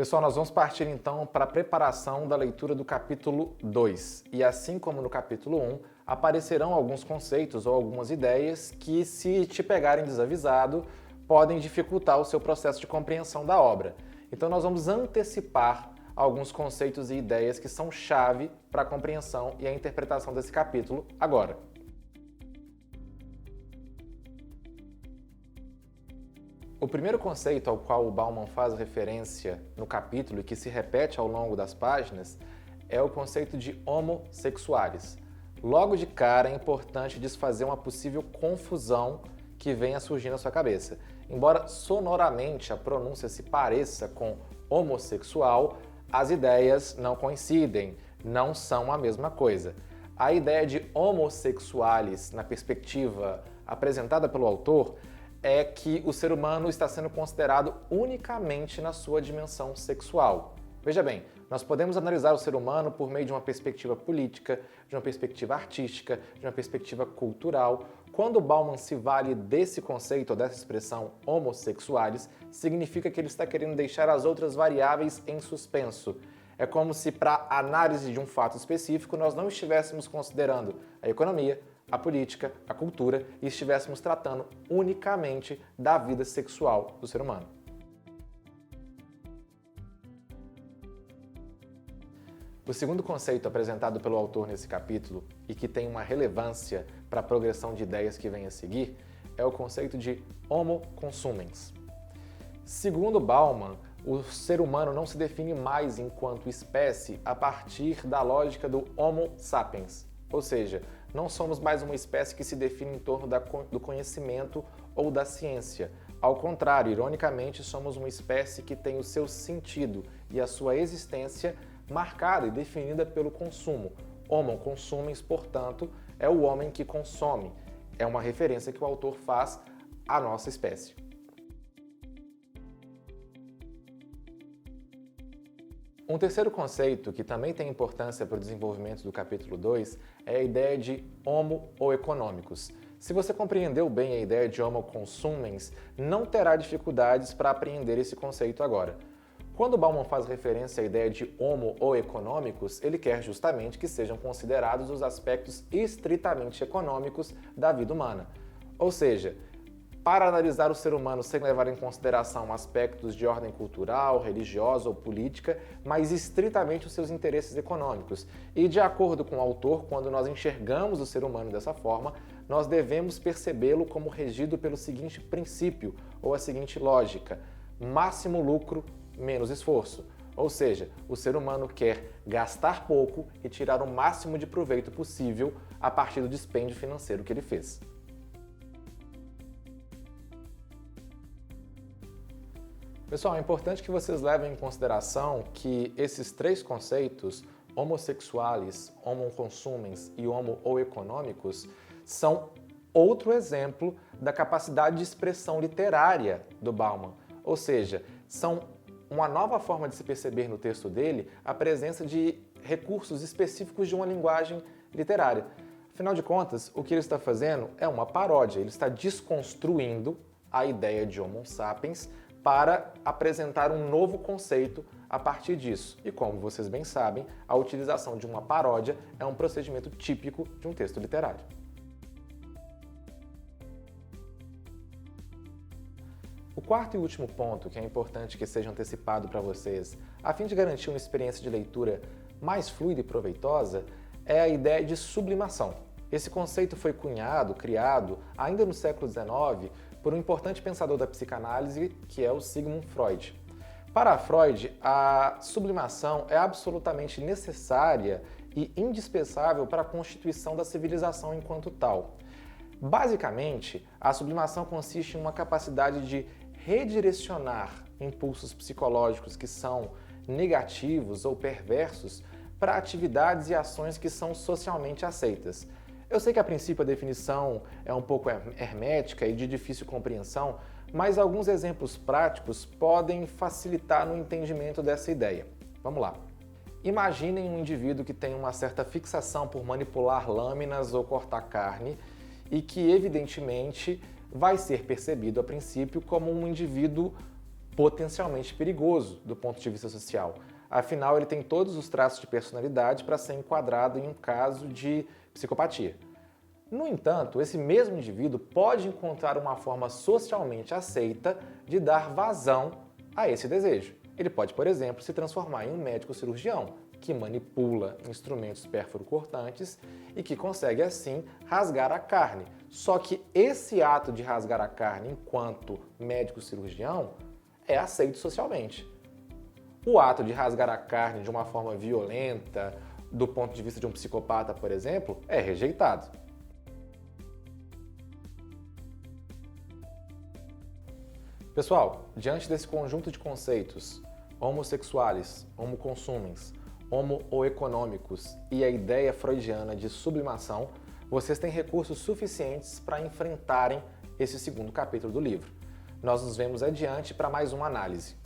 Pessoal, nós vamos partir então para a preparação da leitura do capítulo 2. E assim como no capítulo 1, aparecerão alguns conceitos ou algumas ideias que, se te pegarem desavisado, podem dificultar o seu processo de compreensão da obra. Então nós vamos antecipar alguns conceitos e ideias que são chave para a compreensão e a interpretação desse capítulo agora. O primeiro conceito ao qual o Bauman faz referência no capítulo e que se repete ao longo das páginas é o conceito de homossexuais. Logo de cara é importante desfazer uma possível confusão que venha surgir na sua cabeça. Embora sonoramente a pronúncia se pareça com homossexual, as ideias não coincidem, não são a mesma coisa. A ideia de homossexuais, na perspectiva apresentada pelo autor, é que o ser humano está sendo considerado unicamente na sua dimensão sexual. Veja bem, nós podemos analisar o ser humano por meio de uma perspectiva política, de uma perspectiva artística, de uma perspectiva cultural. Quando Bauman se vale desse conceito ou dessa expressão homossexuais, significa que ele está querendo deixar as outras variáveis em suspenso. É como se, para a análise de um fato específico, nós não estivéssemos considerando a economia, a política, a cultura e estivéssemos tratando unicamente da vida sexual do ser humano. O segundo conceito apresentado pelo autor nesse capítulo e que tem uma relevância para a progressão de ideias que vem a seguir é o conceito de homo consumens. Segundo Bauman, o ser humano não se define mais enquanto espécie a partir da lógica do Homo sapiens, ou seja, não somos mais uma espécie que se define em torno do conhecimento ou da ciência. Ao contrário, ironicamente, somos uma espécie que tem o seu sentido e a sua existência marcada e definida pelo consumo. Homo consumens, portanto, é o homem que consome. É uma referência que o autor faz à nossa espécie. Um terceiro conceito, que também tem importância para o desenvolvimento do capítulo 2, é a ideia de homo ou econômicos. Se você compreendeu bem a ideia de homo consumens, não terá dificuldades para apreender esse conceito agora. Quando Bauman faz referência à ideia de homo ou econômicos, ele quer justamente que sejam considerados os aspectos estritamente econômicos da vida humana. Ou seja, para analisar o ser humano sem levar em consideração aspectos de ordem cultural, religiosa ou política, mas estritamente os seus interesses econômicos. E, de acordo com o autor, quando nós enxergamos o ser humano dessa forma, nós devemos percebê-lo como regido pelo seguinte princípio, ou a seguinte lógica: máximo lucro, menos esforço. Ou seja, o ser humano quer gastar pouco e tirar o máximo de proveito possível a partir do dispêndio financeiro que ele fez. Pessoal, é importante que vocês levem em consideração que esses três conceitos, homossexuais, homo consumens e homo ou econômicos, são outro exemplo da capacidade de expressão literária do Bauman. Ou seja, são uma nova forma de se perceber no texto dele a presença de recursos específicos de uma linguagem literária. Afinal de contas, o que ele está fazendo é uma paródia, ele está desconstruindo a ideia de Homo sapiens para apresentar um novo conceito a partir disso. E como vocês bem sabem, a utilização de uma paródia é um procedimento típico de um texto literário. O quarto e último ponto, que é importante que seja antecipado para vocês, a fim de garantir uma experiência de leitura mais fluida e proveitosa, é a ideia de sublimação. Esse conceito foi criado, ainda no século XIX, por um importante pensador da psicanálise, que é o Sigmund Freud. Para Freud, a sublimação é absolutamente necessária e indispensável para a constituição da civilização enquanto tal. Basicamente, a sublimação consiste em uma capacidade de redirecionar impulsos psicológicos que são negativos ou perversos para atividades e ações que são socialmente aceitas. Eu sei que a princípio a definição é um pouco hermética e de difícil compreensão, mas alguns exemplos práticos podem facilitar no entendimento dessa ideia. Vamos lá. Imaginem um indivíduo que tem uma certa fixação por manipular lâminas ou cortar carne e que, evidentemente, vai ser percebido a princípio como um indivíduo potencialmente perigoso do ponto de vista social. Afinal, ele tem todos os traços de personalidade para ser enquadrado em um caso de psicopatia. No entanto, esse mesmo indivíduo pode encontrar uma forma socialmente aceita de dar vazão a esse desejo. Ele pode, por exemplo, se transformar em um médico cirurgião que manipula instrumentos pérfuro-cortantes e que consegue, assim, rasgar a carne. Só que esse ato de rasgar a carne enquanto médico cirurgião é aceito socialmente. O ato de rasgar a carne de uma forma violenta, do ponto de vista de um psicopata, por exemplo, é rejeitado. Pessoal, diante desse conjunto de conceitos, homossexuais, homoconsumens, homo-econômicos e a ideia freudiana de sublimação, vocês têm recursos suficientes para enfrentarem esse segundo capítulo do livro. Nós nos vemos adiante para mais uma análise.